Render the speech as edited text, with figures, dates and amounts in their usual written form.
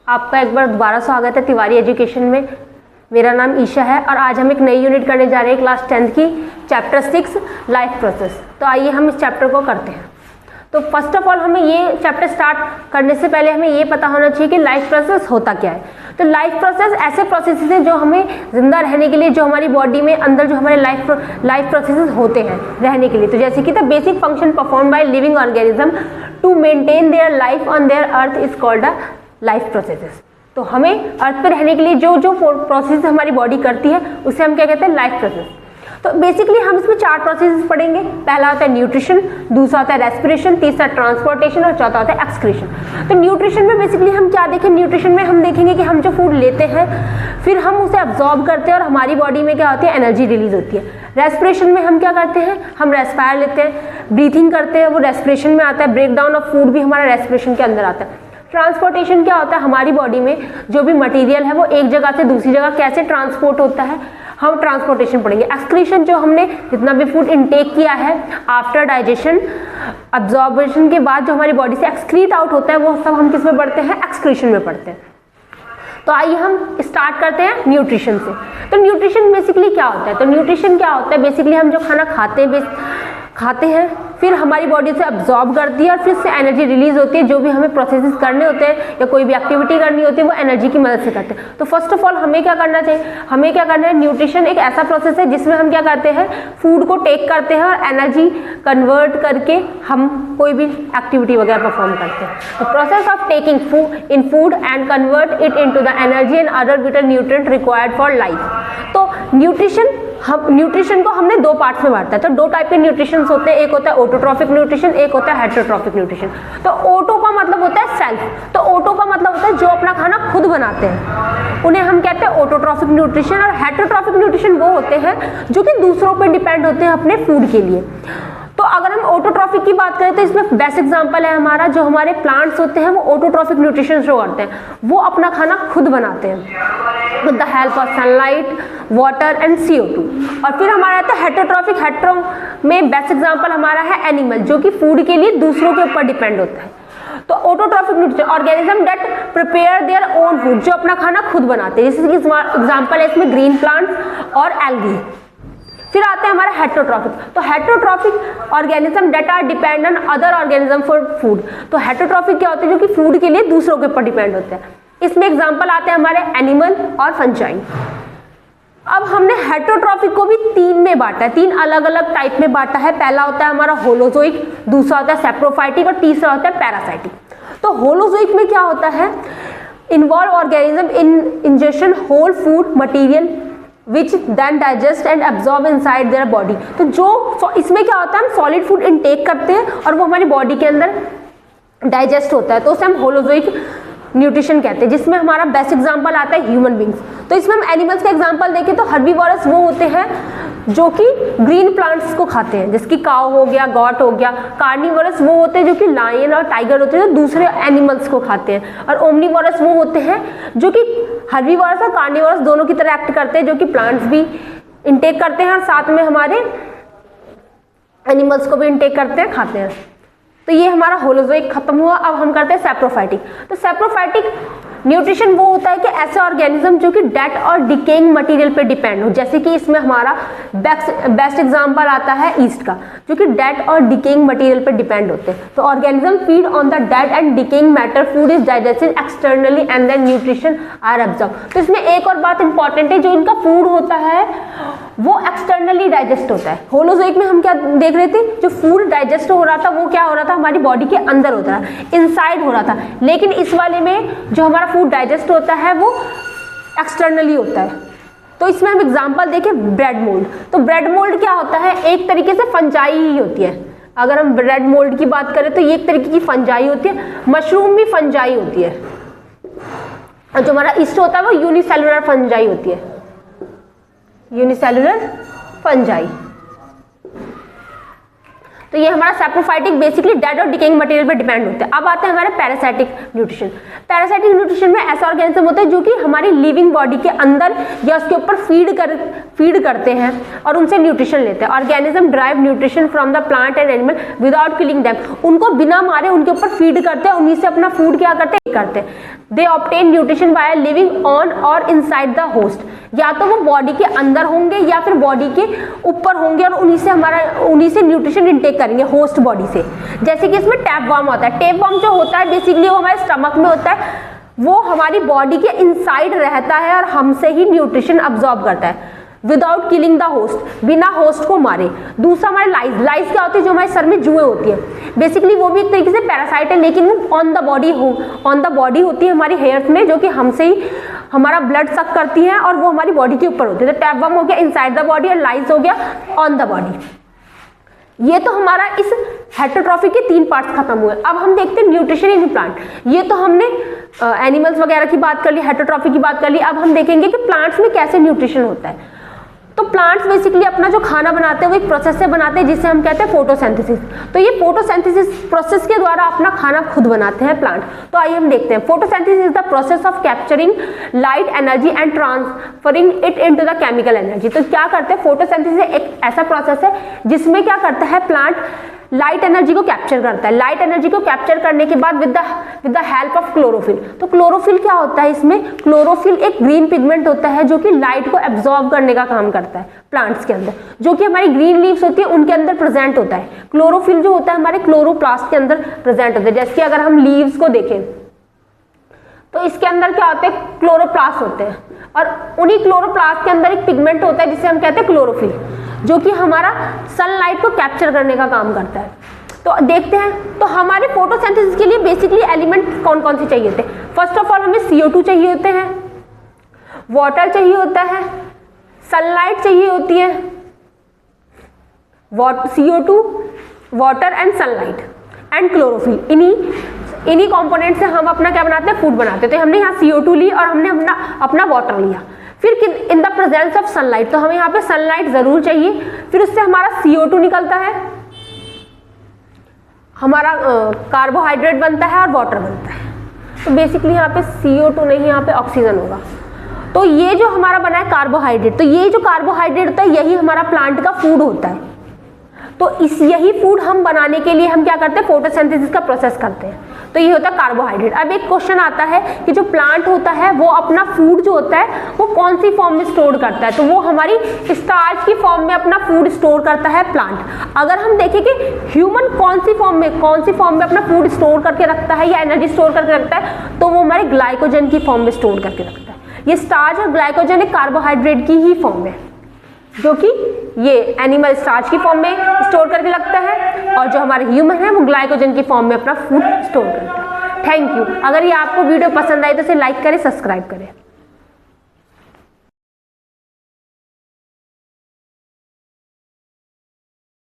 आपका एक बार दोबारा स्वागत है तिवारी एजुकेशन में। मेरा नाम ईशा है और आज हम एक नई यूनिट करने जा रहे हैं क्लास 10th की, चैप्टर 6 लाइफ प्रोसेस। तो आइए हम इस चैप्टर को करते हैं। तो फर्स्ट ऑफ ऑल हमें ये चैप्टर स्टार्ट करने से पहले हमें ये पता होना चाहिए कि लाइफ प्रोसेस होता क्या है। तो लाइफ प्रोसेस ऐसे प्रोसेसेस हैं जो हमें जिंदा रहने के लिए, जो हमारी बॉडी में अंदर जो हमारे लाइफ प्रोसेसेस होते हैं रहने के लिए। तो जैसे कि the basic function perform by living organism to maintain their life on their earth is called a life processes. तो हमें अर्थ पे रहने के लिए जो जो प्रोसेस हमारी बॉडी करती है उसे हम क्या कहते हैं, लाइफ प्रोसेस। तो बेसिकली हम इसमें 4 प्रोसेस पढ़ेंगे। पहला होता है न्यूट्रिशन, दूसरा होता है रेस्पिरेशन, तीसरा ट्रांसपोर्टेशन और चौथा होता है एक्सक्रीशन। तो न्यूट्रिशन में बेसिकली हम क्या देखें, न्यूट्रिशन में हम देखेंगे कि हम जो फूड लेते हैं फिर हम उसे अब्जॉर्ब करते हैं और हमारी बॉडी में क्या होती है, एनर्जी रिलीज होती है। रेस्पिरेशन में हम क्या करते हैं, हम रेस्पायर लेते हैं, ब्रीथिंग करते हैं, वो रेस्पिरेशन में आता है। ब्रेक डाउन ऑफ फूड भी हमारा रेस्पिरेशन के अंदर आता है। ट्रांसपोर्टेशन क्या होता है, हमारी बॉडी में जो भी मटेरियल है वो एक जगह से दूसरी जगह कैसे ट्रांसपोर्ट होता है, हम ट्रांसपोर्टेशन पढ़ेंगे। एक्सक्रीशन, जो हमने जितना भी फूड इनटेक किया है आफ्टर डाइजेशन, अब्जॉर्बेशन के बाद जो हमारी बॉडी से एक्सक्रीट आउट होता है वो सब हम किस में पढ़ते हैं, एक्सक्रीशन में पढ़ते हैं। तो आइए हम स्टार्ट करते हैं न्यूट्रिशन से। तो न्यूट्रिशन बेसिकली क्या होता है, तो न्यूट्रिशन क्या होता है, बेसिकली हम जो खाना खाते हैं फिर हमारी बॉडी से अब्जॉर्ब करती है और फिर से एनर्जी रिलीज होती है। जो भी हमें प्रोसेसेस करने होते हैं या कोई भी एक्टिविटी करनी होती है वो एनर्जी की मदद से करते हैं। तो फर्स्ट ऑफ ऑल हमें क्या करना चाहिए, हमें क्या करना है, न्यूट्रिशन एक ऐसा प्रोसेस है जिसमें हम क्या करते हैं, फूड को टेक करते हैं और एनर्जी कन्वर्ट करके हम कोई भी एक्टिविटी वगैरह परफॉर्म करते हैं। तो process of taking food in food and convert it into the energy and other whittle nutrient required for life. तो न्यूट्रिशन को हमने 2 पार्ट्स में बांटा है। तो 2 टाइप के न्यूट्रिशन होते हैं, एक होता है ऑटोट्रॉफिक न्यूट्रिशन, एक होता है हेटेरोट्रॉफिक न्यूट्रिशन। तो ऑटो का मतलब होता है सेल्फ, तो ऑटो का मतलब होता है जो अपना खाना खुद बनाते हैं, उन्हें हम कहते हैं ऑटोट्रॉफिक न्यूट्रिशन। और हेटेरोट्रॉफिक न्यूट्रिशन वो होते हैं जो कि दूसरों पर डिपेंड होते हैं अपने फूड के लिए। तो अगर हम ऑटोट्रॉफिक की बात करें तो इसमें बेस्ट एग्जांपल है हमारा, जो हमारे प्लांट्स होते हैं वो ऑटोट्रॉफिक न्यूट्रिशन शो करते हैं, वो अपना खाना खुद बनाते हैं with the help of sunlight, water and CO2। और फिर हमारा आता है हेटेरोट्रॉफिक। हेटेरो में बेस्ट एग्जांपल हमारा है एनिमल, जो कि फूड के लिए दूसरों के ऊपर डिपेंड होता है। तो autotrophic nutrition, organism that prepare their own food, जो अपना खाना खुद बनाते हैं। जैसे कि एग्जांपल है इसमें ग्रीन प्लांट्स और एल्गी। फिर आते हैं हमारे हेटेरोट्रॉफिक। तो heterotrophic organism that are depend on other organism for food. तो हेटेरोट्रॉफिक क्या होते हैं, जो कि फूड के लिए दूसरों के ऊपर डिपेंड होते हैं। इसमें एग्जांपल आते हैं हमारे एनिमल और फंजाई। अब हमने हेटेरोट्रॉफिक को भी 3 में बांटा है, 3 अलग अलग टाइप में बांटा है। पहला होता है हमारा होलोजोइक, दूसरा होता है सैप्रोफाइटिक और तीसरा होता है पैरासाइटिक। तो होलोजोइक में क्या होता है, involve organism in injection whole food material which then digest and absorb inside their body. तो जो इसमें क्या होता है, हम सॉलिड फूड इनटेक करते हैं और वो हमारी बॉडी के अंदर डाइजेस्ट होता है, तो उसे हम होलोजोइक न्यूट्रिशन कहते हैं। जिसमें हमारा बेस्ट एग्जांपल आता है ह्यूमन बींग्स। तो इसमें हम एनिमल्स का एग्जांपल देखें तो हर्बीवोरस वो होते हैं जो कि ग्रीन प्लांट्स को खाते हैं, जैसे कि काऊ हो गया, गॉट हो गया। कार्निवोरस वो होते हैं जो कि लायन और टाइगर होते हैं, जो दूसरे एनिमल्स को खाते हैं। और ओमनीवोरस वो होते हैं जो कि हर्बीवोरस और कार्निवोरस दोनों की तरह एक्ट करते हैं, जो कि प्लांट्स भी इनटेक करते हैं और साथ में हमारे एनिमल्स को भी इनटेक करते हैं, खाते हैं। तो ये हमारा होलोजोइक खत्म हुआ। अब हम करते हैं सैप्रोफाइटिक। तो सैप्रोफाइटिक न्यूट्रिशन वो होता है कि ऐसे ऑर्गेनिज्म जो कि डेड और डिकेइंग मटेरियल पे डिपेंड हो। जैसे कि इसमें हमारा बेस्ट एग्जांपल आता है ईस्ट का, जो कि डेड और डिकेइंग मटेरियल पे डिपेंड होते हैं। तो organism feed on the dead and decaying matter, food is digested externally and then nutrition are absorb. तो इसमें एक और बात इंपॉर्टेंट है, जो इनका फूड होता है वो एक्सटर्नली डाइजेस्ट होता है। होलोजोइक में हम क्या देख रहे थे, जो फूड डाइजेस्ट हो रहा था वो क्या हो रहा था, हमारी बॉडी के अंदर होता था, इनसाइड हो रहा था। लेकिन इस वाले में जो हमारा फूड डाइजेस्ट होता है वो एक्सटर्नली होता है। तो इसमें हम एग्जांपल देखें, ब्रेड मोल्ड। तो ब्रेड मोल्ड क्या होता है, एक तरीके से फंजाई ही होती है। अगर हम ब्रेड मोल्ड की बात करें तो ये एक तरीके की फंजाई होती है। मशरूम भी फंजाई होती है और जो हमारा ईस्ट होता है वो यूनिसेलुलर फंजाई होती है, यूनिसेलुलर फंजाई। तो ये हमारा सैप्रोफाइटिक बेसिकली डेड और डिकेइंग मटेरियल पे डिपेंड होते हैं। अब आते हैं हमारे पैरासाइटिक न्यूट्रिशन। पैरासाइटिक न्यूट्रिशन में ऐसा ऑर्गेनिज्म होते हैं जो कि हमारी लिविंग बॉडी के अंदर या उसके ऊपर फीड करते हैं और उनसे न्यूट्रिशन लेते हैं। Organism drive nutrition from the plant and animal without killing them. उनको बिना मारे उनके ऊपर फीड करते हैं, उन्हीं से अपना फूड क्या करते हैं करते हैं। They obtain nutrition by living on और इनसाइड द होस्ट, या तो वो बॉडी के अंदर होंगे या फिर बॉडी के ऊपर होंगे और उन्हीं से न्यूट्रिशन इनटेक करेंगे होस्ट बॉडी से। जैसे कि इसमें टैपवर्म होता है। टैपवर्म जो होता है बेसिकली वो हमारे स्टमक में होता है, वो हमारी बॉडी के इनसाइड रहता है और हमसे ही न्यूट्रिशन अब्सॉर्ब करता है विदाउट किलिंग द होस्ट, बिना होस्ट को मारे। दूसरा हमारे लाइज। लाइज क्या होती है? जो हमारे सर में जुएं होती है, बेसिकली वो भी एक तरीके से पैरासाइट है, लेकिन वो ऑन द बॉडी होती है हमारी हेयर्स में, जो कि हमसे ही हमारा ब्लड सक करती है और वो हमारी बॉडी के ऊपर होती है। तो टैपवर्म हो गया इनसाइड द बॉडी और लाइज हो गया ऑन द बॉडी। ये तो हमारा इस हेटरोट्रॉफी के 3 पार्ट्स खत्म हुए। अब हम देखते हैं न्यूट्रिशन इन प्लांट। ये तो हमने एनिमल्स वगैरह की बात कर ली, हेटरोट्रॉफी की बात कर ली। अब हम देखेंगे कि प्लांट्स में कैसे न्यूट्रिशन होता है। तो प्लांट्स बेसिकली अपना जो खाना बनाते हैं वो एक प्रोसेस से बनाते हैं जिसे हम कहते हैं फोटोसिंथेसिस। तो ये फोटोसिंथेसिस प्रोसेस के द्वारा अपना खाना खुद बनाते हैं प्लांट। तो आइए हम देखते हैं। Photosynthesis is the process of capturing light energy and transferring it into the chemical energy. तो क्या करते हैं? फोटोसिंथेसिस एक ऐसा प्रोसेस है जिसमें क्या करता है प्लांट लाइट एनर्जी को कैप्चर करता है। लाइट एनर्जी को कैप्चर करने के बाद with the help of chlorophyll. तो क्लोरोफिल क्या होता है? इसमें क्लोरोफिल एक ग्रीन पिगमेंट होता है जो कि लाइट को एब्जॉर्ब करने का काम करता है प्लांट्स के अंदर, जो कि हमारी ग्रीन लीव्स होती है उनके अंदर प्रेजेंट होता है। क्लोरोफिल जो होता है हमारे क्लोरोप्लास्ट के अंदर प्रेजेंट होता है। जैसे कि अगर हम लीव्स को देखें तो इसके अंदर क्या होते हैं? क्लोरोप्लास्ट होते हैं, और उन्हीं क्लोरोप्लास्ट के अंदर एक पिगमेंट होता है जिसे हम कहते हैं क्लोरोफिल, जो कि हमारा सनलाइट को कैप्चर करने का काम करता है। तो देखते हैं, तो हमारे फोटोसिंथेसिस के लिए बेसिकली एलिमेंट कौन कौन से चाहिए होते हैं? फर्स्ट ऑफ ऑल हमें CO2 चाहिए होते हैं, वाटर चाहिए होता है, सनलाइट चाहिए होती है, CO2, water and sunlight and chlorophyll. इन्हीं कंपोनेंट से हम अपना क्या बनाते हैं? फूड बनाते हैं। तो हमने यहाँ CO2 ली और हमने अपना वाटर लिया। फिर in the presence of sunlight, तो हमें यहाँ पे सनलाइट जरूर चाहिए। फिर उससे हमारा CO2 निकलता है, हमारा कार्बोहाइड्रेट बनता है और वाटर बनता है। तो बेसिकली यहाँ पे CO2 नहीं, यहाँ पे ऑक्सीजन होगा। तो ये जो हमारा बना है कार्बोहाइड्रेट, तो ये जो कार्बोहाइड्रेट होता है यही हमारा प्लांट का फूड होता है। तो यही फूड हम बनाने के लिए हम क्या करते हैं? फोटोसिंथेसिस का प्रोसेस करते हैं। तो ये होता है कार्बोहाइड्रेट। अब एक क्वेश्चन आता है कि जो प्लांट होता है वो अपना फूड जो होता है वो कौन सी फॉर्म में स्टोर करता है? तो वो हमारी स्टार्च की फॉर्म में अपना फूड स्टोर करता है प्लांट। अगर हम देखें कि ह्यूमन कौन सी फॉर्म में अपना फूड स्टोर करके रखता है या एनर्जी स्टोर करके रखता है, तो वो हमारे ग्लाइकोजन की फॉर्म में स्टोर करके रखता है। ये स्टार्च और ग्लाइकोजन एक कार्बोहाइड्रेट की ही फॉर्म है, जो कि ये एनिमल स्टार्च की फॉर्म में स्टोर करके रखता है, और जो हमारे ह्यूमन है वो ग्लाइकोजन की फॉर्म में अपना फूड स्टोर करता है। Thank you. अगर ये आपको वीडियो पसंद आई तो इसे लाइक करें, सब्सक्राइब करें।